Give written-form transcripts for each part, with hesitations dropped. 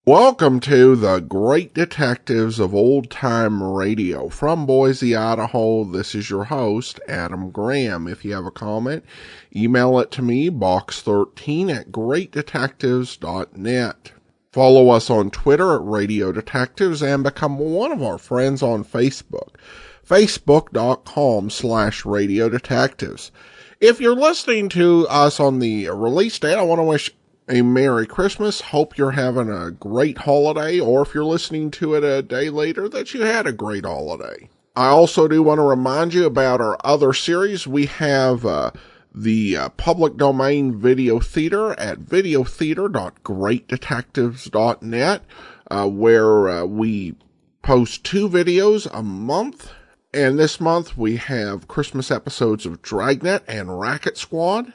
Welcome to the Great Detectives of Old Time Radio. From Boise, Idaho, this is your host, Adam Graham. If you have a comment, email it to me, box13@greatdetectives.net. Follow us on Twitter at Radio Detectives and become one of our friends on Facebook, facebook.com/Radio Detectives. If you're listening to us on the release date, I want to wish a Merry Christmas. Hope you're having a great holiday, or if you're listening to it a day later, that you had a great holiday. I also do want to remind you about our other series. We have the public domain video theater at videotheater.greatdetectives.net, where we post 2 videos a month. And this month we have Christmas episodes of Dragnet and Racket Squad.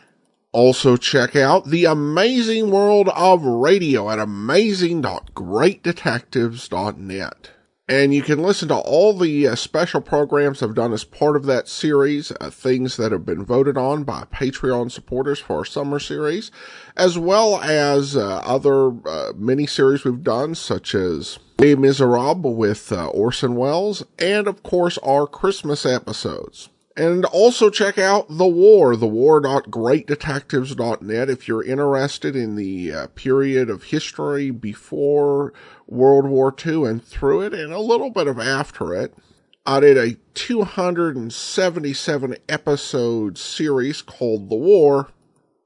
Also check out The Amazing World of Radio at amazing.greatdetectives.net. And you can listen to all the special programs I've done as part of that series, things that have been voted on by Patreon supporters for our summer series, as well as other mini-series we've done, such as Les Miserables with Orson Welles, and of course our Christmas episodes. And also check out The War, thewar.greatdetectives.net, if you're interested in the period of history before World War II and through it, and a little bit of after it. I did a 277 episode series called The War,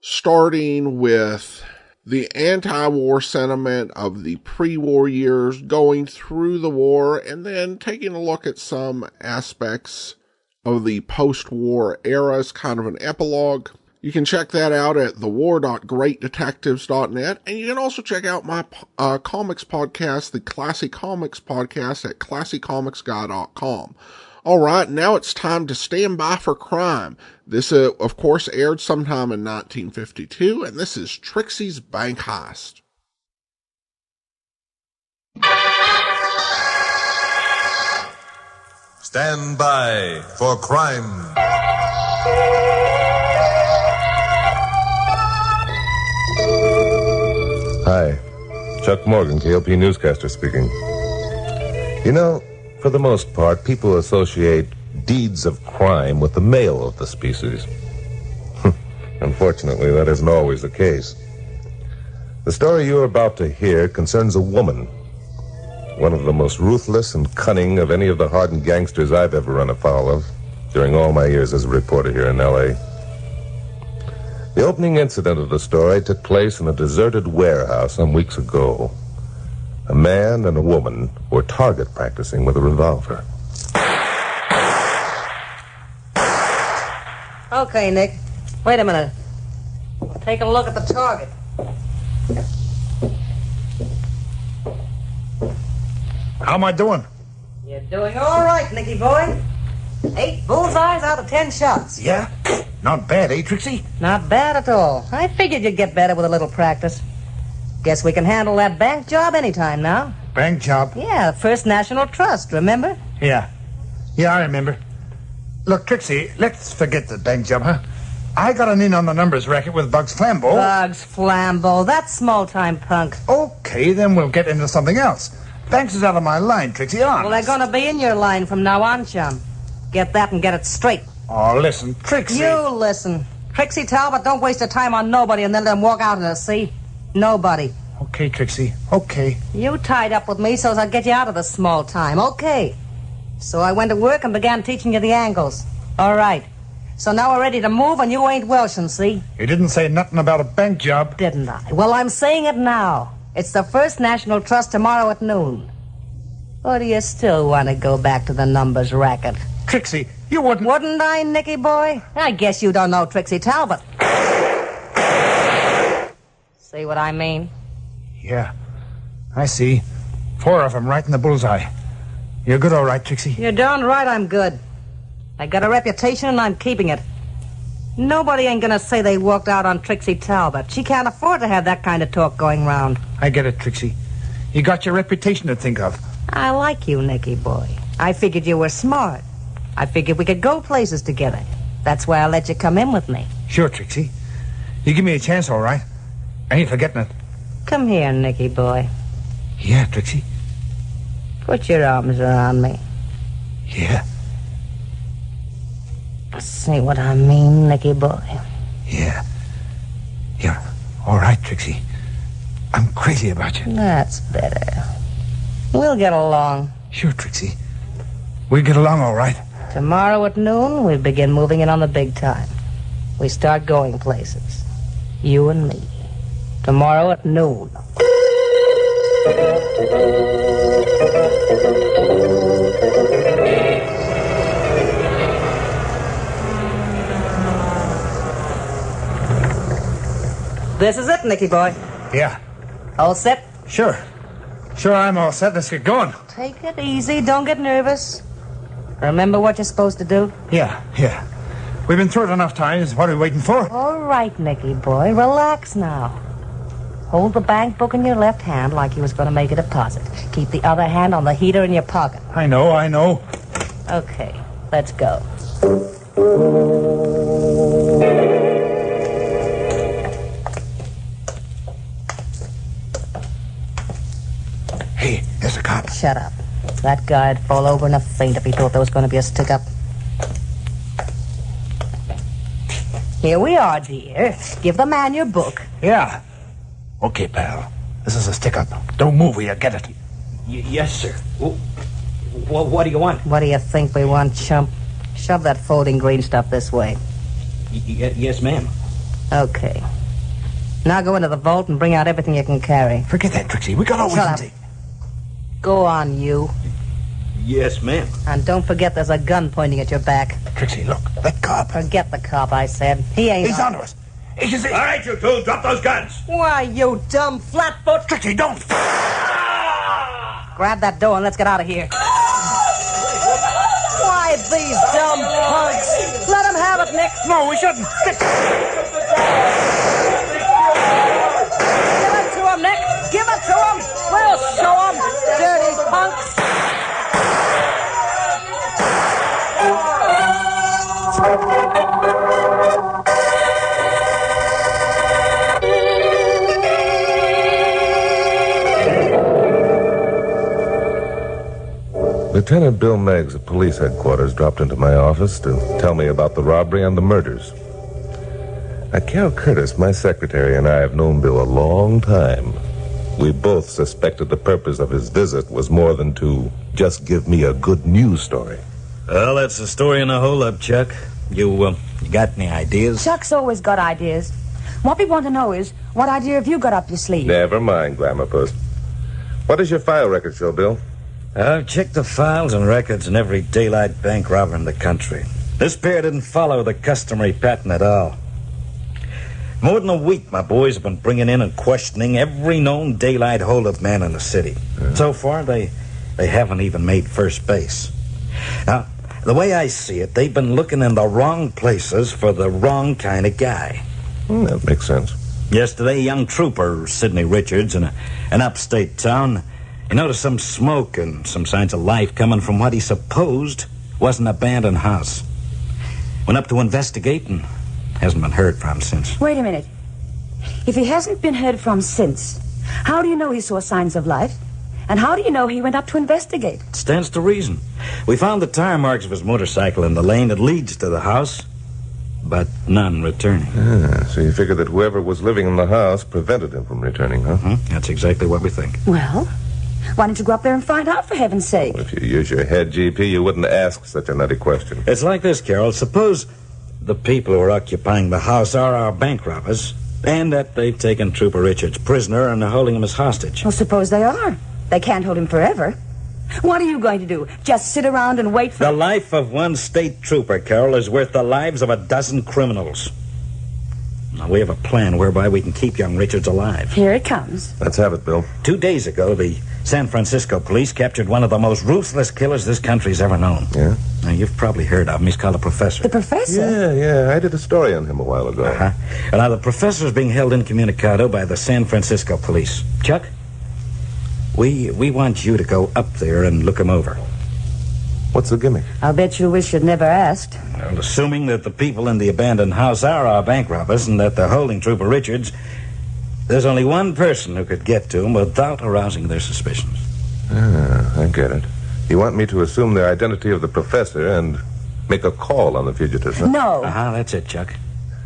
starting with the anti-war sentiment of the pre-war years, going through the war, and then taking a look at some aspects of the post-war era as kind of an epilogue. You can check that out at thewar.greatdetectives.net, and you can also check out my comics podcast, the Classic Comics Podcast, at classiccomicsguy.com. All right, now it's time to stand by for crime. This, of course, aired sometime in 1952, and this is Trixie's Bank Heist. Stand by for crime. Hi, Chuck Morgan, KLP newscaster speaking. You know, for the most part, people associate deeds of crime with the male of the species. Unfortunately, that isn't always the case. The story you're about to hear concerns a woman, one of the most ruthless and cunning of any of the hardened gangsters I've ever run afoul of during all my years as a reporter here in L.A. The opening incident of the story took place in a deserted warehouse some weeks ago. A man and a woman were target practicing with a revolver. Okay, Nick. Wait a minute. Take a look at the target. How am I doing? You're doing all right, Nicky boy. 8 bullseyes out of 10 shots. Yeah? Not bad, eh, Trixie? Not bad at all. I figured you'd get better with a little practice. Guess we can handle that bank job anytime now. Bank job? Yeah, First National Trust, remember? Yeah, I remember. Look, Trixie, let's forget the bank job, huh? I got an in on the numbers racket with Bugs Flambeau. Bugs Flambeau, that small-time punk. Okay, then we'll get into something else. Banks is out of my line, Trixie, honest. Well, they're gonna be in your line from now on, chum. Get that and get it straight. Oh, listen, Trixie. You listen. Trixie Talbot, don't waste your time on nobody and then let them walk out in the sea. Nobody. Okay, Trixie, okay. You tied up with me so's I'd get you out of the small time. Okay. So I went to work and began teaching you the angles. All right. So now we're ready to move and you ain't Welshing, see? You didn't say nothing about a bank job. Didn't I? Well, I'm saying it now. It's the First National Trust tomorrow at noon. Or do you still want to go back to the numbers racket? Trixie, you wouldn't... Wouldn't I, Nicky boy? I guess you don't know Trixie Talbot. See what I mean? Yeah, I see. 4 of them right in the bullseye. You're good all right, Trixie. You're darn right I'm good. I got a reputation and I'm keeping it. Nobody ain't gonna say they walked out on Trixie Talbot. She can't afford to have that kind of talk going round. I get it, Trixie. You got your reputation to think of. I like you, Nicky boy. I figured you were smart. I figured we could go places together. That's why I let you come in with me. Sure, Trixie. You give me a chance, all right. I ain't forgetting it. Come here, Nicky boy. Yeah, Trixie. Put your arms around me. Yeah. See what I mean, Nicky boy? Yeah. Yeah. All right, Trixie. I'm crazy about you. That's better. We'll get along. Sure, Trixie. We'll get along all right. Tomorrow at noon, we begin moving in on the big time. We start going places. You and me. Tomorrow at noon. This is it, Nicky boy. Yeah. All set? Sure. Sure, I'm all set. Let's get going. Take it easy. Don't get nervous. Remember what you're supposed to do? Yeah. We've been through it enough times. What are we waiting for? All right, Nicky boy. Relax now. Hold the bank book in your left hand like you was going to make a deposit. Keep the other hand on the heater in your pocket. I know. Okay, let's go. Hey, there's a cop. Shut up. That guy'd fall over in a faint if he thought there was going to be a stick-up. Here we are, dear. Give the man your book. Yeah. Okay, pal. This is a stick-up. Don't move or you'll get it. Yes, sir. What do you want? What do you think we want, chump? Shove that folding green stuff this way. Yes, ma'am. Okay. Now go into the vault and bring out everything you can carry. Forget that, Trixie. We got all we Shut can up. take. Go on, you. Yes, ma'am. And don't forget there's a gun pointing at your back. Trixie, look. That cop. Forget the cop, I said. He ain't... He's onto us. All right, you two, drop those guns. Why, you dumb flatfoot. Trixie, don't. Grab that door and let's get out of here. Why, these dumb punks. Let him have it, Nick. No, we shouldn't. Give it to him, Nick. Give it to him. We'll show him. Dirty punks. Lieutenant Bill Meggs of police headquarters dropped into my office to tell me about the robbery and the murders. Now, Cal Curtis, my secretary, and I have known Bill a long time. We both suspected the purpose of his visit was more than to just give me a good news story. Well, that's the story in a holdup, Chuck. You got any ideas? Chuck's always got ideas. What we want to know is, what idea have you got up your sleeve? Never mind, Glamourpuss. What does your file record show, Bill? I've checked the files and records in every daylight bank robber in the country. This pair didn't follow the customary pattern at all. More than a week, my boys have been bringing in and questioning every known daylight holdup man in the city. So far, they haven't even made first base. Now, the way I see it, they've been looking in the wrong places for the wrong kind of guy. That makes sense. Yesterday, a young trooper, Sidney Richards, in an upstate town, he noticed some smoke and some signs of life coming from what he supposed was an abandoned house. Went up to investigate and hasn't been heard from since. Wait a minute. If he hasn't been heard from since, how do you know he saw signs of life? And how do you know he went up to investigate? It stands to reason. We found the tire marks of his motorcycle in the lane that leads to the house, but none returning. So you figure that whoever was living in the house prevented him from returning, huh? That's exactly what we think. Well, why don't you go up there and find out, for heaven's sake? If you use your head, GP, you wouldn't ask such a nutty question. It's like this, Carol. Suppose the people who are occupying the house are our bank robbers, and that they've taken Trooper Richards prisoner and are holding him as hostage. Well, suppose they are. They can't hold him forever. What are you going to do? Just sit around and wait for... The life of one state trooper, Carol, is worth the lives of a dozen criminals. Now, we have a plan whereby we can keep young Richards alive. Here it comes. Let's have it, Bill. 2 days ago, the San Francisco police captured one of the most ruthless killers this country's ever known. Yeah? Now, you've probably heard of him. He's called the Professor. The professor? Yeah. I did a story on him a while ago. Uh-huh. And now, the Professor is being held incommunicado by the San Francisco police. Chuck, we want you to go up there and look him over. What's the gimmick? I'll bet you wish you'd never asked. Well, assuming that the people in the abandoned house are our bank robbers and that they're holding Trooper Richards, There's only one person who could get to them without arousing their suspicions. I get it. You want me to assume the identity of the professor and make a call on the fugitives, huh? No. That's it, Chuck.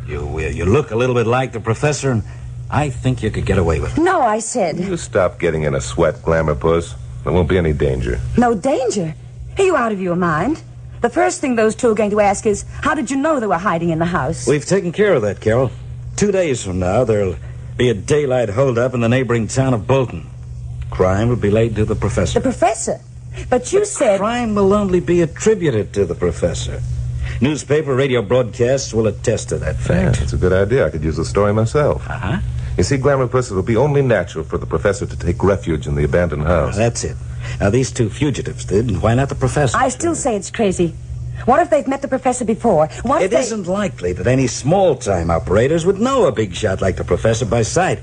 You look a little bit like the professor, and I think you could get away with it. No, I said. You stop getting in a sweat, Glamour Puss. There won't be any danger. No danger? Are you out of your mind? The first thing those two are going to ask is, how did you know they were hiding in the house? We've taken care of that, Carol. 2 days from now, there'll be a daylight holdup in the neighboring town of Bolton. Crime will be laid to the professor. The professor? But you said... Crime will only be attributed to the professor. Newspaper, radio broadcasts will attest to that Yeah, fact. that's a good idea. I could use the story myself. Uh-huh. You see, Glamour Puss, it'll be only natural for the professor to take refuge in the abandoned house. That's it. Now, these two fugitives did, and why not the professor? I still say it's crazy. What if they've met the professor before? What if It isn't likely that any small-time operators would know a big shot like the professor by sight.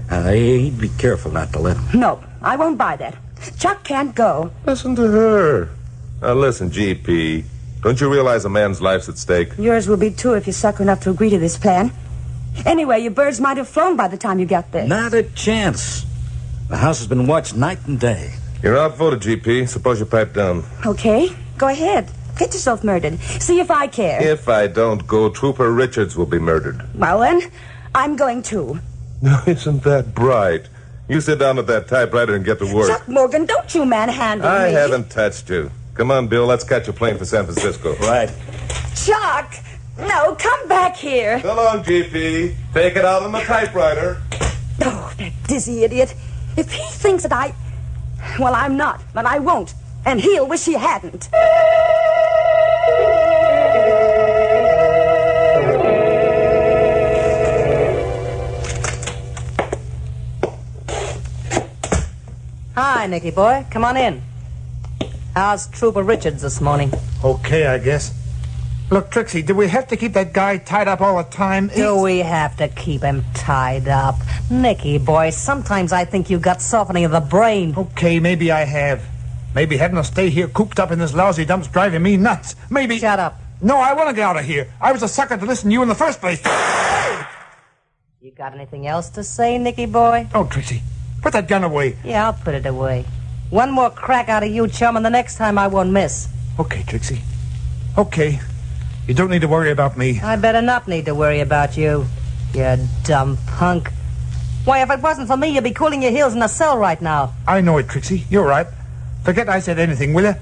He'd be careful not to let him. No, I won't buy that. Chuck can't go. Listen to her. Now, listen, GP. Don't you realize a man's life's at stake? Yours will be too if you're sucker enough to agree to this plan. Anyway, your birds might have flown by the time you got there. Not a chance. The house has been watched night and day. You're outvoted, GP. Suppose you pipe down. Okay, go ahead. Get yourself murdered. See if I care. If I don't go, Trooper Richards will be murdered. Well, then, I'm going too. No, isn't that bright? You sit down at that typewriter and get to work. Chuck Morgan, don't you manhandle me. I haven't touched you. Come on, Bill. Let's catch a plane for San Francisco. Right. Chuck! No, come back here. So long, GP. Take it out on the typewriter. Oh, that dizzy idiot. If he thinks that I... Well, I'm not, but I won't. And he'll wish he hadn't. Hi, Nicky boy. Come on in. How's Trooper Richards this morning? Okay, I guess. Look, Trixie, do we have to keep that guy tied up all the time? Do we have to keep him tied up? Nicky boy, sometimes I think you got softening of the brain. Okay, maybe I have. Maybe having to stay here cooped up in this lousy dump's driving me nuts. Maybe... Shut up. No, I want to get out of here. I was a sucker to listen to you in the first place. You got anything else to say, Nicky boy? Oh, Trixie, put that gun away. Yeah, I'll put it away. One more crack out of you, chum, and the next time I won't miss. Okay, Trixie. Okay. You don't need to worry about me. I better not need to worry about you, you dumb punk. Why, if it wasn't for me, you'd be cooling your heels in a cell right now. I know it, Trixie. You're right. Forget I said anything, will you?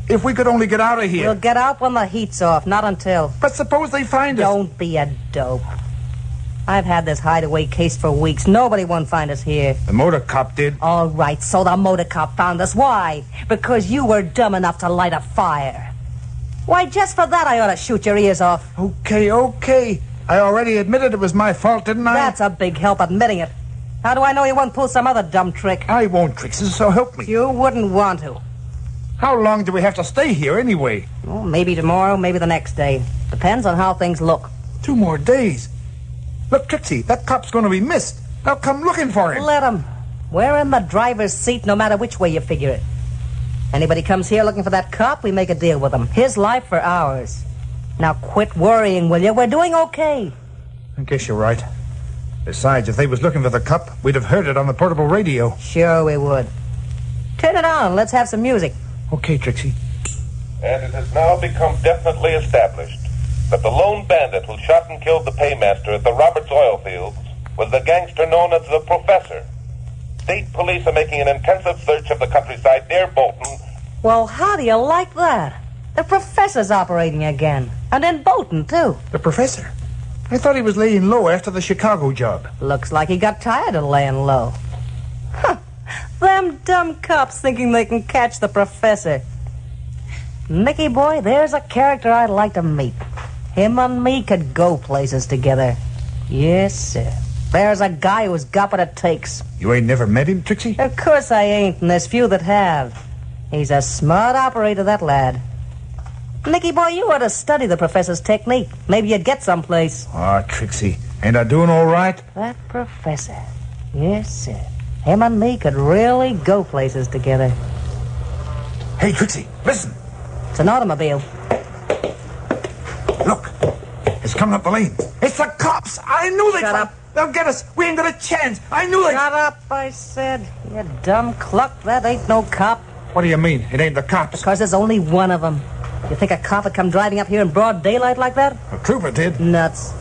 If we could only get out of here. We'll get out when the heat's off, not until. But suppose they find us. Don't be a dope. I've had this hideaway case for weeks. Nobody won't find us here. The motor cop did. All right, so the motor cop found us. Why? Because you were dumb enough to light a fire. Why, just for that I ought to shoot your ears off. Okay. I already admitted it was my fault, didn't I? That's a big help admitting it. How do I know you won't pull some other dumb trick? I won't, Trixie, so help me. You wouldn't want to. How long do we have to stay here anyway? Well, maybe tomorrow, maybe the next day. Depends on how things look. 2 more days. Look, Trixie, that cop's going to be missed. They'll come looking for him. Let him. We're in the driver's seat no matter which way you figure it. Anybody comes here looking for that cop, we make a deal with him. His life for ours. Now quit worrying, will you? We're doing okay. I guess you're right. Besides, if they was looking for the cop, we'd have heard it on the portable radio. Sure we would. Turn it on. Let's have some music. Okay, Trixie. And it has now become definitely established that the lone bandit who shot and killed the paymaster at the Roberts oil fields was the gangster known as the Professor. State police are making an intensive search of the countryside near Bolton. Well, how do you like that? The professor's operating again. And in Bolton, too. The professor? I thought he was laying low after the Chicago job. Looks like he got tired of laying low. Huh. Them dumb cops thinking they can catch the professor. Nicky boy, there's a character I'd like to meet. Him and me could go places together. Yes, sir. There's a guy who's got what it takes. You ain't never met him, Trixie? Of course I ain't, and there's few that have. He's a smart operator, that lad. Nicky boy, you ought to study the professor's technique. Maybe you'd get someplace. Ah, Trixie, ain't I doing all right? That professor. Yes, sir. Him and me could really go places together. Hey, Trixie, listen. It's an automobile. Look, it's coming up the lane. It's the cops. I knew they... Shut up. They'll get us. We ain't got a chance. I knew it. Shut up, I said. You dumb cluck. That ain't no cop. What do you mean? It ain't the cops. Because there's only one of them. You think a cop would come driving up here in broad daylight like that? A trooper did. Nuts.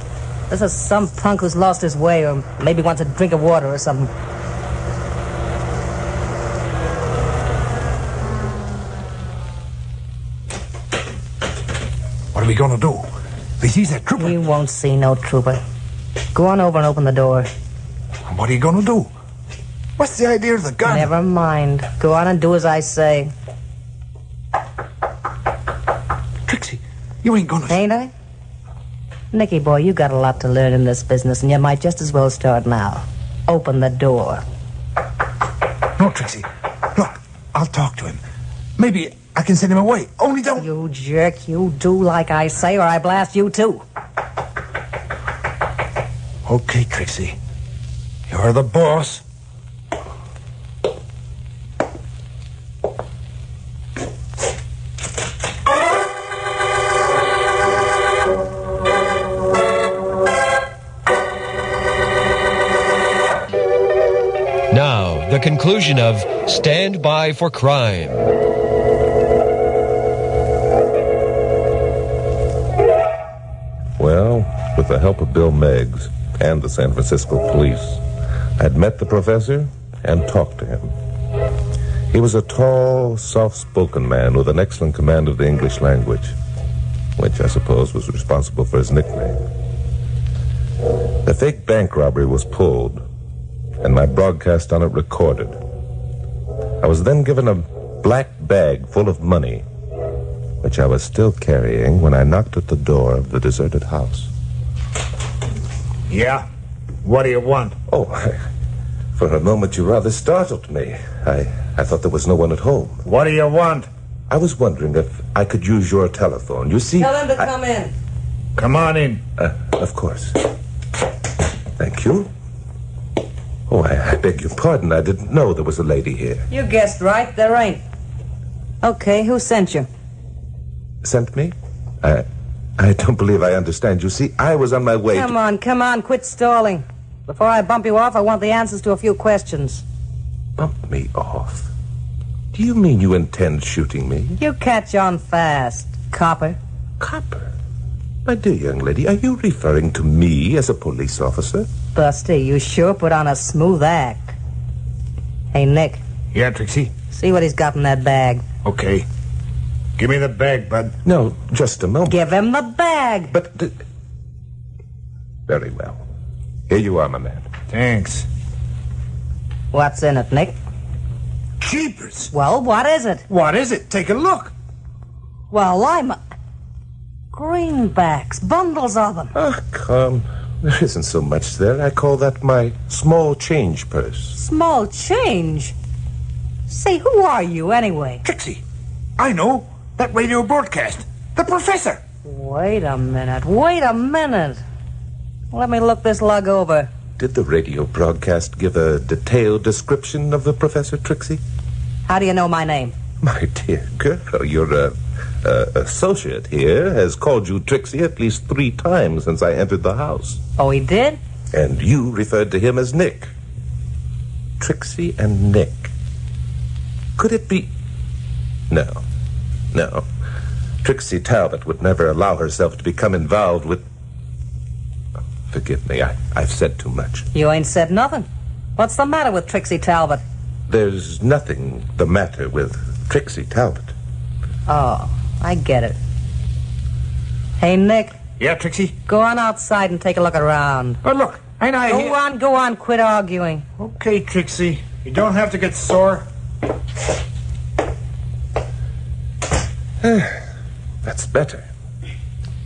This is some punk who's lost his way or maybe wants a drink of water or something. What are we gonna do? If he sees that trooper... He won't see no trooper. Go on over and open the door. What are you gonna do? What's the idea of the gun? Never mind. Go on and do as I say. Trixie, you ain't gonna... Ain't I? Nicky boy, you got a lot to learn in this business, and you might just as well start now. Open the door. No, Trixie. Look, I'll talk to him. Maybe I can send him away. Only don't... You jerk, you do like I say, or I blast you too. Okay, Trixie. You're the boss. Now, the conclusion of Stand By for Crime. Well, with the help of Bill Meggs and the San Francisco police, I'd met the professor and talked to him. He was a tall, soft-spoken man with an excellent command of the English language, which I suppose was responsible for his nickname. The fake bank robbery was pulled, and my broadcast on it recorded. I was then given a black bag full of money, which I was still carrying when I knocked at the door of the deserted house. Yeah? What do you want? Oh, for a moment you rather startled me. I thought there was no one at home. What do you want? I was wondering if I could use your telephone. You see... Tell him to come in. Come on in. Of course. Thank you. Oh, I beg your pardon. I didn't know there was a lady here. You guessed right, there ain't. Okay, who sent you? Sent me? I don't believe I understand. You see, I was on my way Come on, quit stalling. Before I bump you off, I want the answers to a few questions. Bump me off? Do you mean you intend shooting me? You catch on fast, copper. Copper? My dear young lady, are you referring to me as a police officer? Busty, you sure put on a smooth act. Hey, Nick. Yeah, Trixie? See what he's got in that bag. Okay. Give me the bag, bud. No, just a moment. Give him the bag. But... Very well. Here you are, my man. Thanks. What's in it, Nick? Jeepers! Well, what is it? What is it? Take a look. Well, I'm... Greenbacks, bundles of them. Oh, come. There isn't so much there. I call that my small change purse. Small change? Say, who are you, anyway? Trixie, I know. That radio broadcast. The professor. Wait a minute. Let me look this lug over. Did the radio broadcast give a detailed description of the professor, Trixie? How do you know my name? My dear girl, your associate here has called you Trixie at least 3 times since I entered the house. Oh, he did? And you referred to him as Nick. Trixie and Nick. Could it be... No. Trixie Talbot would never allow herself to become involved with... Forgive me, I've said too much. You ain't said nothing. What's the matter with Trixie Talbot? There's nothing the matter with Trixie Talbot. Oh, I get it. Hey, Nick. Yeah, Trixie? Go on outside and take a look around. Oh, look, ain't I here? Go on, quit arguing. Okay, Trixie. You don't have to get sore. That's better.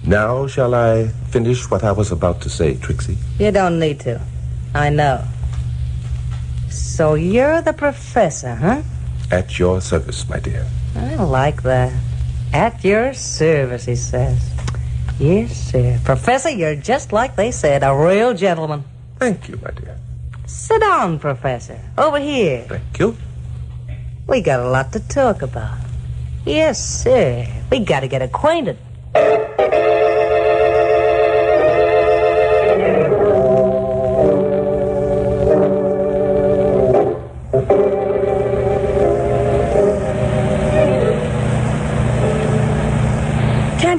Now shall I finish what I was about to say, Trixie? You don't need to. I know. So you're the professor, huh? At your service, my dear. I like that. At your service, he says. Yes, sir. Professor, you're just like they said, a real gentleman. Thank you, my dear. Sit down, Professor. Over here. Thank you. We got a lot to talk about. Yes, sir. We got to get acquainted.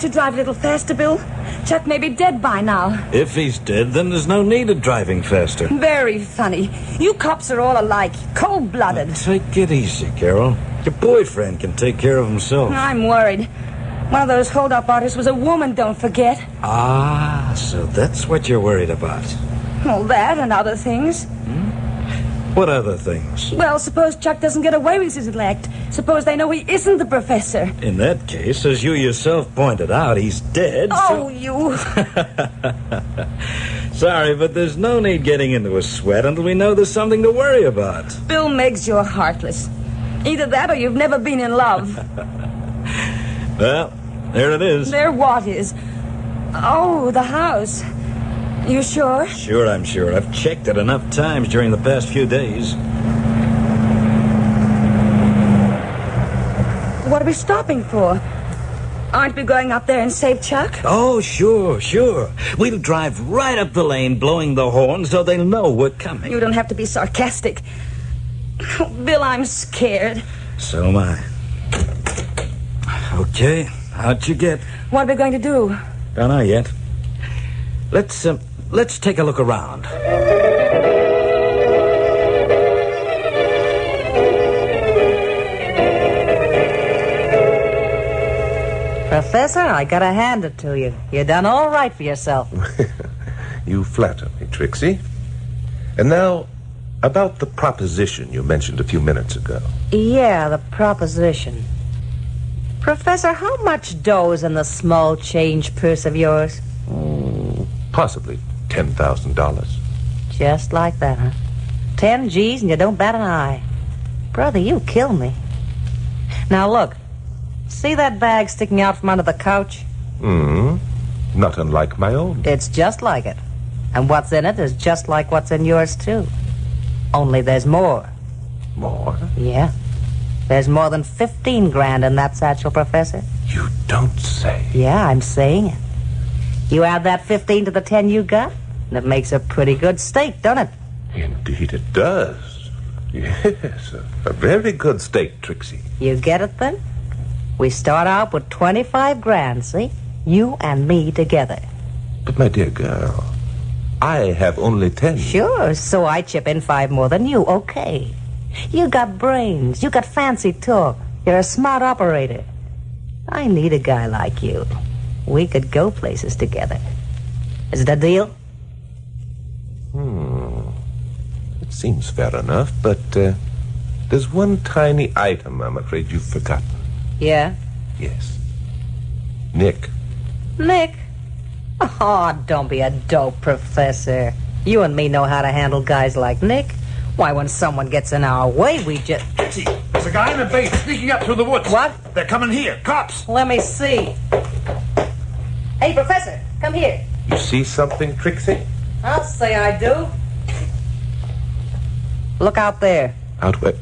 you drive a little faster, Bill? Chuck may be dead by now. If he's dead, then there's no need of driving faster. Very funny. You cops are all alike, cold-blooded. Take it easy, Carol. Your boyfriend can take care of himself. I'm worried. One of those hold-up artists was a woman, don't forget. Ah, so that's what you're worried about. Well, that and other things. What other things? Well, suppose Chuck doesn't get away with his elect. Suppose they know he isn't the professor. In that case, as you yourself pointed out, he's dead. Oh, you... Sorry, but there's no need getting into a sweat until we know there's something to worry about. Bill Meggs, you're heartless. Either that or you've never been in love. Well, there it is. There what is? Oh, the house. You sure? Sure, I'm sure. I've checked it enough times during the past few days. What are we stopping for? Aren't we going up there and save Chuck? Oh, sure. We'll drive right up the lane, blowing the horn so they'll know we're coming. You don't have to be sarcastic. Oh, Bill, I'm scared. So am I. Okay, out you get. What are we going to do? Don't know yet. Let's take a look around. Professor, I gotta hand it to you. You done all right for yourself. You flatter me, Trixie. And now, about the proposition you mentioned a few minutes ago. Yeah, the proposition. Professor, how much dough is in the small change purse of yours? Possibly $10,000. Just like that, huh? 10 G's and you don't bat an eye. Brother, you kill me. Now look, see that bag sticking out from under the couch? Not unlike my own. It's just like it. And what's in it is just like what's in yours, too. Only there's more. More? Yeah. There's more than 15 grand in that satchel, Professor. You don't say. Yeah, I'm saying it. You add that 15 to the 10 you got, and it makes a pretty good steak, doesn't it? Indeed it does. Yes, a very good steak, Trixie. You get it, then? We start out with 25 grand, see? You and me together. But, my dear girl, I have only 10. Sure, so I chip in 5 more than you, okay. You got brains, you got fancy talk, you're a smart operator. I need a guy like you. We could go places together. Is it a deal? It seems fair enough, but there's one tiny item I'm afraid you've forgotten. Yeah? Yes. Nick. Nick? Oh, don't be a dope, Professor. You and me know how to handle guys like Nick. Why, when someone gets in our way, we just... Trixie, there's a guy in a base sneaking up through the woods. What? They're coming here. Cops. Let me see. Hey, Professor, come here. You see something, Trixie? I'll say I do. Look out there. Out where?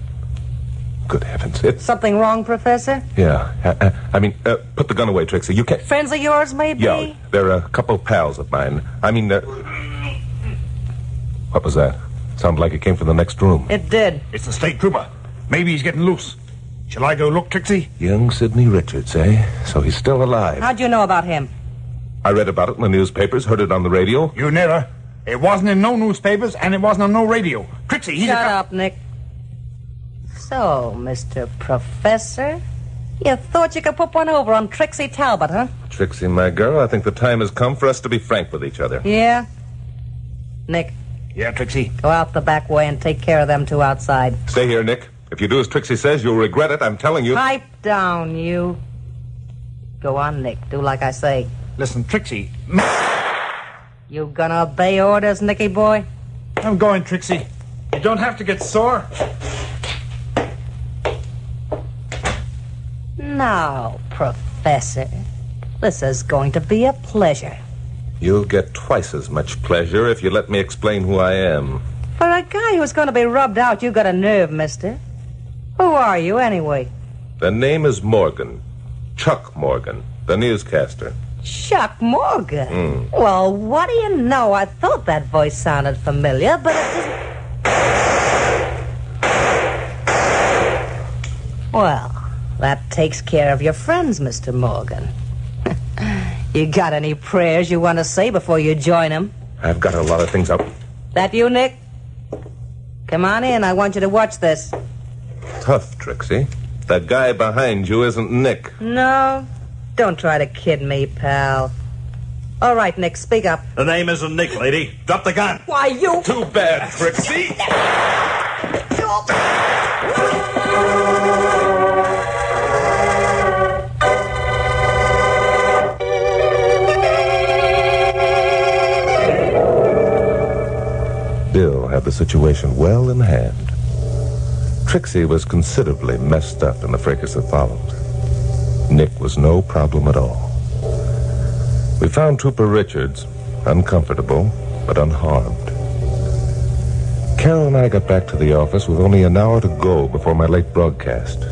Good heavens. It's... Something wrong, Professor? Yeah. I mean, put the gun away, Trixie. You can't... Friends of yours, maybe? Yeah, they're a couple pals of mine. I mean, what was that? Sounded like it came from the next room. It did. It's the state trooper. Maybe he's getting loose. Shall I go look, Trixie? Young Sidney Richards, eh? So he's still alive. How'd you know about him? I read about it in the newspapers, heard it on the radio. You never. It wasn't in no newspapers, and it wasn't on no radio. Trixie, he's Shut up, Nick. So, Mr. Professor, you thought you could put one over on Trixie Talbot, huh? Trixie, my girl, I think the time has come for us to be frank with each other. Yeah? Nick, Yeah, Trixie. go out the back way and take care of them two outside. Stay here, Nick. If you do as Trixie says, you'll regret it. I'm telling you. Pipe down, you. Go on, Nick. Do like I say. Listen, Trixie. You gonna obey orders, Nicky boy? I'm going, Trixie. You don't have to get sore. Now, Professor, this is going to be a pleasure. You'll get twice as much pleasure if you let me explain who I am. For a guy who's going to be rubbed out, you got a nerve, mister. Who are you, anyway? The name is Morgan. Chuck Morgan, the newscaster. Chuck Morgan? Well, what do you know? I thought that voice sounded familiar, but it doesn't... Well, that takes care of your friends, Mr. Morgan. You got any prayers you want to say before you join him? I've got a lot of things up. That you, Nick? Come on in. I want you to watch this. Tough, Trixie. The guy behind you isn't Nick. No? Don't try to kid me, pal. All right, Nick, speak up. The name isn't Nick, lady. Drop the gun. Why, you... Too bad, Trixie. Bill had the situation well in hand. Trixie was considerably messed up in the fracas that followed. Nick was no problem at all. We found Trooper Richards, uncomfortable, but unharmed. Carol and I got back to the office with only an hour to go before my late broadcast.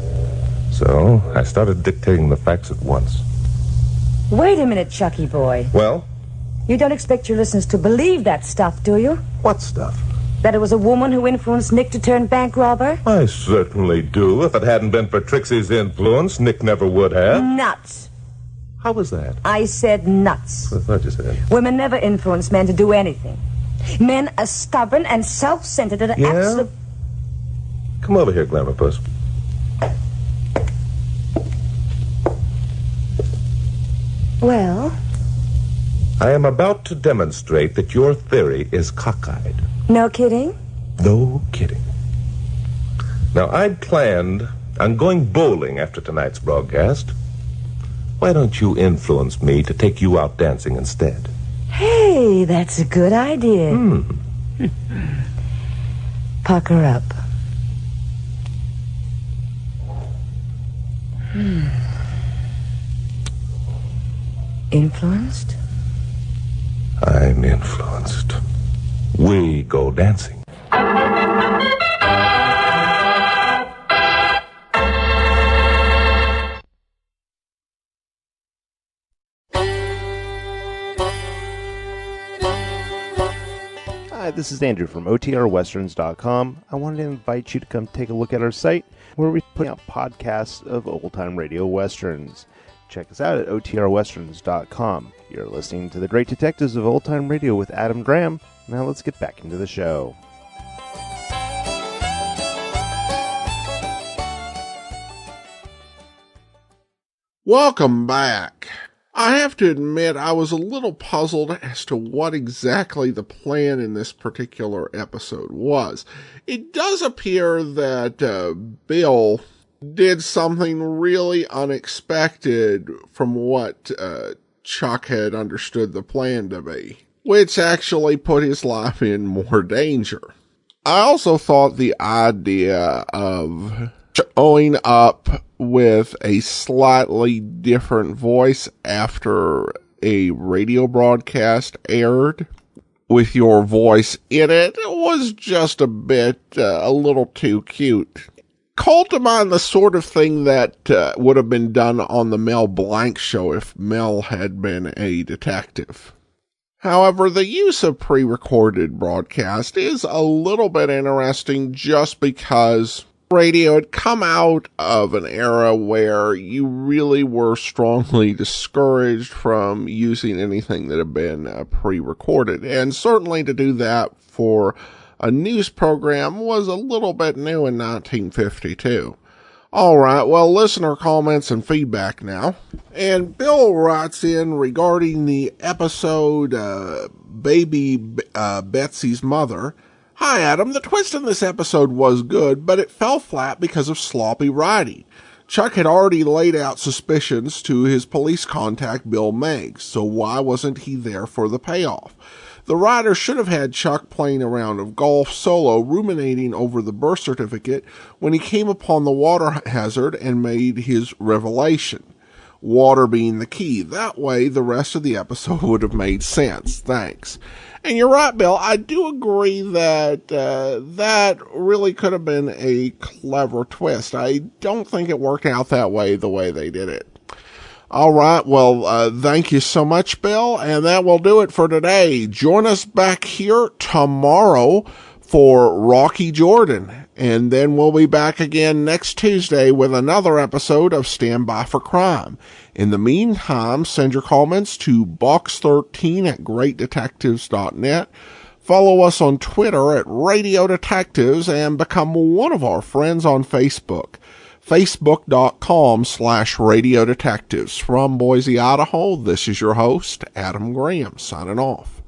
So I started dictating the facts at once. Wait a minute, Chucky boy. Well? You don't expect your listeners to believe that stuff, do you? What stuff? That it was a woman who influenced Nick to turn bank robber? I certainly do. If it hadn't been for Trixie's influence, Nick never would have. Nuts. How was that? I said nuts. I thought you said. Women never influence men to do anything. Men are stubborn and self-centered and absolute... Come over here, Glamour Puss. Well? I am about to demonstrate that your theory is cockeyed. No kidding? No kidding. Now, I'd planned on going bowling after tonight's broadcast. Why don't you influence me to take you out dancing instead? Hey, that's a good idea. Pucker up. Influenced? I'm influenced. We go dancing. Hi, this is Andrew from OTRWesterns.com. I wanted to invite you to come take a look at our site where we put out podcasts of old-time radio westerns. Check us out at OTRWesterns.com. You're listening to The Great Detectives of Old-Time Radio with Adam Graham. Now let's get back into the show. Welcome back. I have to admit I was a little puzzled as to what exactly the plan in this particular episode was. It does appear that Bill did something really unexpected from what Chuck had understood the plan to be, which actually put his life in more danger. I also thought the idea of showing up with a slightly different voice after a radio broadcast aired with your voice in it was just a little too cute. Called to mind the sort of thing that would have been done on the Mel Blanc show if Mel had been a detective. However, the use of pre-recorded broadcast is a little bit interesting just because radio had come out of an era where you really were strongly discouraged from using anything that had been pre-recorded. And certainly to do that for a news program was a little bit new in 1952. All right, well, listener comments and feedback now. And Bill writes in regarding the episode Baby Betsy's Mother. Hi, Adam. The twist in this episode was good, but it fell flat because of sloppy writing. Chuck had already laid out suspicions to his police contact, Bill Meggs, so why wasn't he there for the payoff? The writer should have had Chuck playing a round of golf solo, ruminating over the birth certificate when he came upon the water hazard and made his revelation. Water being the key. That way, the rest of the episode would have made sense. Thanks. And you're right, Bill. I do agree that that really could have been a clever twist. I don't think it worked out that way, the way they did it. All right. Well, thank you so much, Bill. And that will do it for today. Join us back here tomorrow for Rocky Jordan. And then we'll be back again next Tuesday with another episode of Stand By for Crime. In the meantime, send your comments to box13@greatdetectives.net. Follow us on Twitter at Radio Detectives and become one of our friends on Facebook. Facebook.com/Radio Detectives. From Boise, Idaho, this is your host, Adam Graham, signing off.